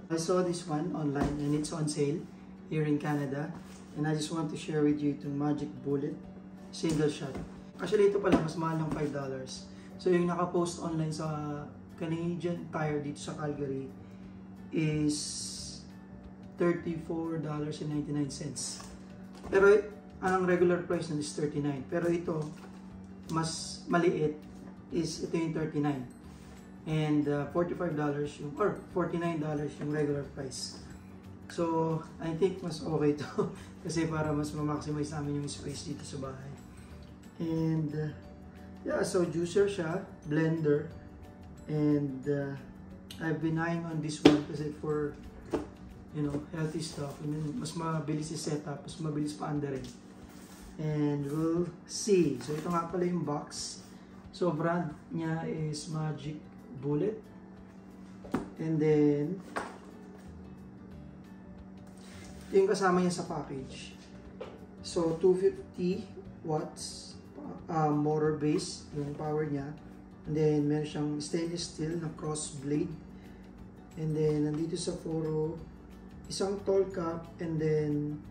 I saw this one online and it's on sale here in Canada. And I just want to share with you itong Magic Bullet single shot. Actually, ito pala mas mahal ng $5. So yung nakapost online sa Canadian Tire dito sa Calgary is $34.99. Pero ang regular price nun is $39. Pero ito, mas maliit is ito yung $39. And $45 yung, or $49 yung regular price. So, I think mas okay to kasi para mas ma-maximize namin yung space dito sa bahay. And yeah, so juicer siya, blender, and I've been eyeing on this one kasi for, you know, healthy stuff. And then, mas mabilis yung setup, mas mabilis pa rin. And we'll see. So, ito nga pala yung box. So, brand niya is Magic Bullet. And then, ito yung kasama niya sa package. So, 250 watts motor base, yung power niya. And then, meron siyang stainless steel na cross blade. And then, nandito sa photo, isang tall cup, and then,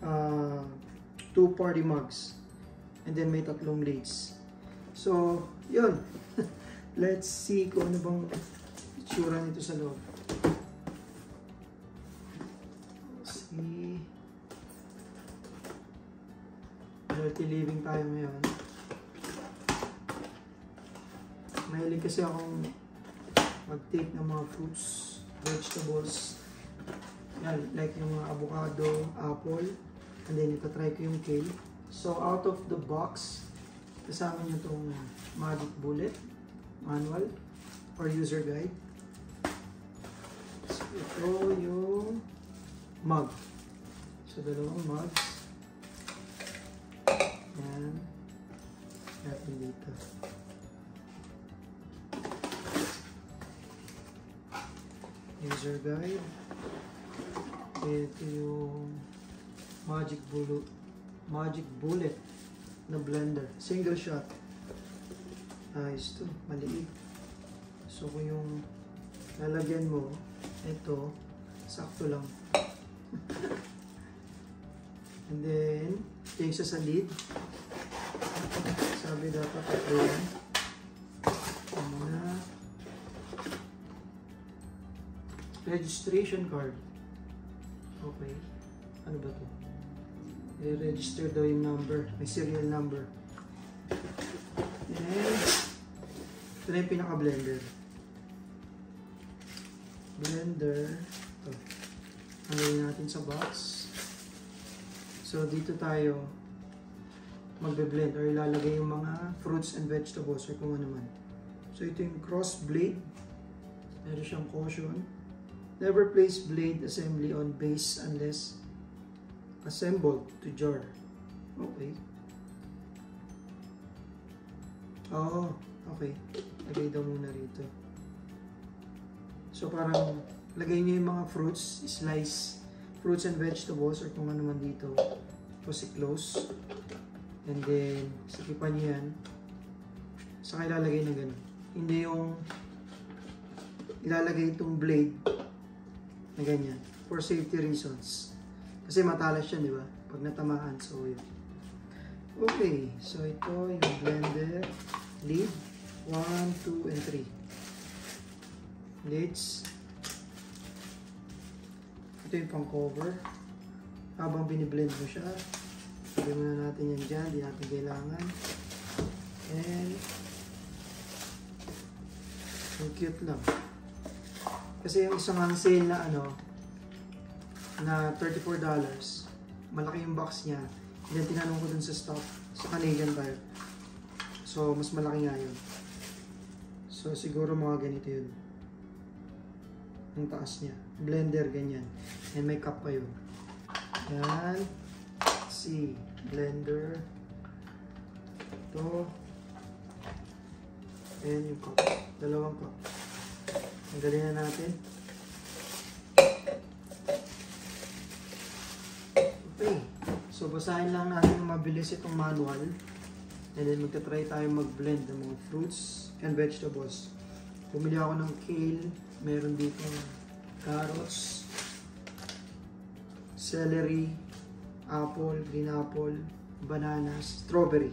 2 party mugs. And then, may 3 blades. So, yun. Let's see kung ano bang itsura nito sa loob. Dirty living tayo ngayon. Mahilig kasi akong mag-take ng mga fruits, vegetables. Yan, like yung mga avocado, apple. And then ito try ko yung kale. So out of the box, kasama nyo itong Magic Bullet manual or user guide. So ito yung mug. So dalawang mugs. Yan. Natin dito. User guide. Ito yung Magic Bullet na blender. Single shot. Ayos to. Maliit. So kung yung lalagyan mo, ito, sakto lang. And then, ito yung sa lid. Sabi dapat ito yan. Registration card. Okay. Ano ba ito? I-register daw yung number. May serial number. And ito na yung pinaka-blender. Blender. Ito. Hanggayin natin sa box. So, dito tayo magbe-blend or ilalagay yung mga fruits and vegetables or kung ano man. So, ito yung cross blade. Meron siyang caution. Never place blade assembly on base unless assembled to jar. Okay. Oh, okay. Lagay daw muna rito. So, parang lagay niyo yung mga fruits, slice fruits and vegetables or kung ano man dito. Tapos i-close. And then, sakipan niyo yan. Saka ilalagay na gano'n. Hindi yung ilalagay itong blade na ganyan. For safety reasons. Kasi matalas yan, di ba? Pag natamaan. So, yun. Okay. So, ito yung blender. Lid. 1, 2, and 3. Lids. Ito yung pang cover. Habang biniblend mo siya, sabi muna natin yan dyan, di natin kailangan. And ang cute lang. Kasi yung isang on sale na ano, na $34, malaki yung box niya. And then tinanong ko dun sa stock, sa Canadian Tire. So, mas malaki nga yun. So, siguro mga ganito yun. Ang taas niya. Blender, ganyan. And may cup pa yun. Yan. Let's see. Blender. Ito. And yung cup. Dalawang cup. Tanggalin na natin. Okay. So, basahin lang natin mabilis itong manual. And then, magta-try tayo mag-blend ng mga fruits and vegetables. Bumili ako ng kale. Meron dito carrots, celery, apple, green apple, bananas, strawberry.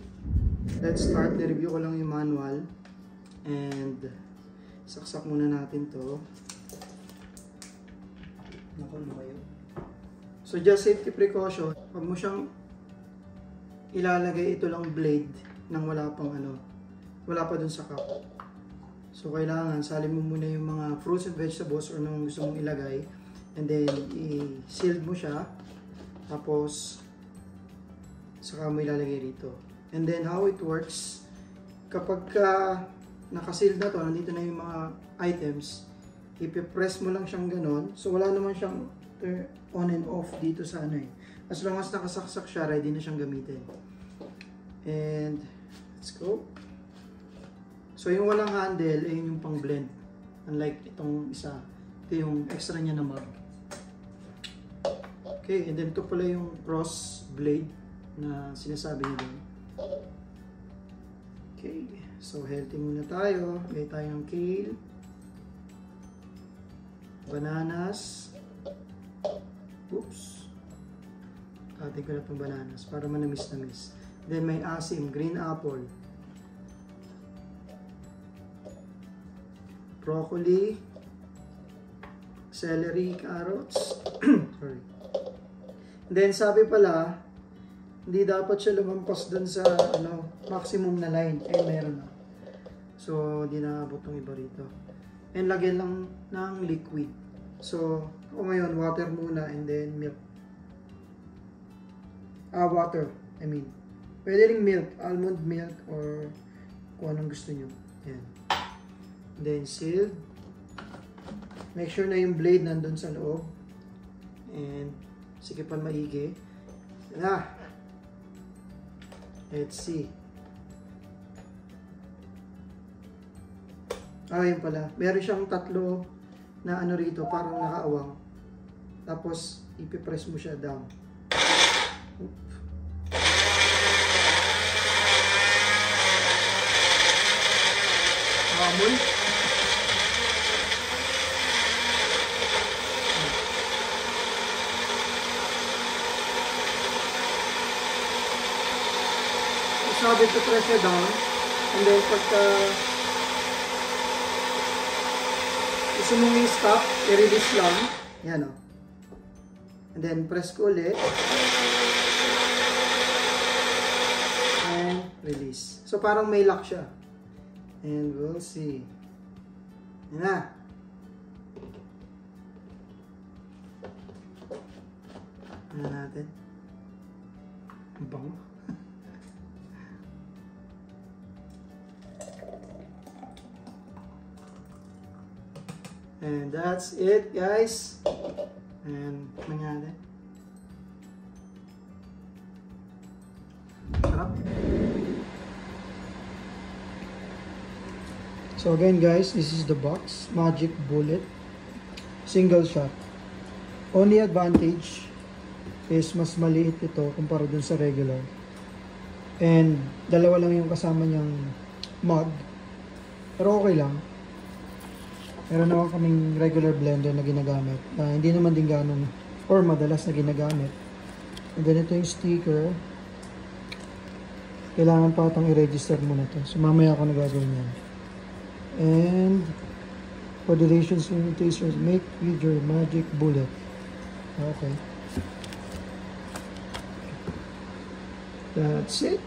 Let's start. I-review ko lang yung manual. And saksak muna natin to. Naku, ano kayo? So just safety precaution. Pag mo siyang ilalagay, ito lang blade nang wala pang ano, wala pa dun sa cup. So kailangan salin mo muna yung mga fruits and vegetables or nung gusto mong ilagay, and then i-seal mo siya, tapos saka mo ilalagay rito. And then how it works, kapag naka-seal na to, nandito na yung mga items, ipipress mo lang siyang ganon. So wala naman siyang on and off dito sa ano eh. As long as nakasaksak siya, ready na siyang gamitin. And let's go. So yung walang handle, ayun yung pang blend. Unlike itong isa, ito yung extra niya na mug. Okay, and then ito pala yung cross blade na sinasabi niya doon. Okay, so healthy muna tayo. Lagay tayo ng kale, bananas. Oops. Atin ko na itong bananas para manamis-namis. Then may asim, green apple, broccoli, celery, carrots. Sorry. Then sabi pala, hindi dapat siya lumampas dun sa ano, maximum na line. Eh, meron na. So, hindi naabot ng iba rito. And lagyan lang ng liquid. So, ngayon, water muna and then milk. Water, I mean. Pwede ring milk, almond milk, or kung anong gusto nyo. Yan. Then sealed. Make sure na yung blade nandun sa loob. And sikipan maigi. Na. Let's see. Yun pala. Meron siyang tatlo na ano rito, parang nakaawang. Tapos, ipipress mo siya down. Amoy. Sabi to press it down, and then pagka gusto mong i-stop, i-release lang, yan o. And then press ko ulit, and release. So parang may lock siya. And we'll see. Yan na. Yan natin. Ang bango. And that's it, guys. And nangyari. Sarap. So again, guys, this is the box. Magic Bullet. Single shot. Only advantage is mas maliit ito kumpara dun sa regular. And dalawa lang yung kasama niyang mug. Pero okay lang. Meron naman kaming regular blender na ginagamit na hindi naman din ganun or madalas na ginagamit. And then ito yung sticker. Kailangan pa itong i-register muna to. So mamaya ako nagagawin yan. And for durations limitations, make with your Magic Bullet. Okay. That's it.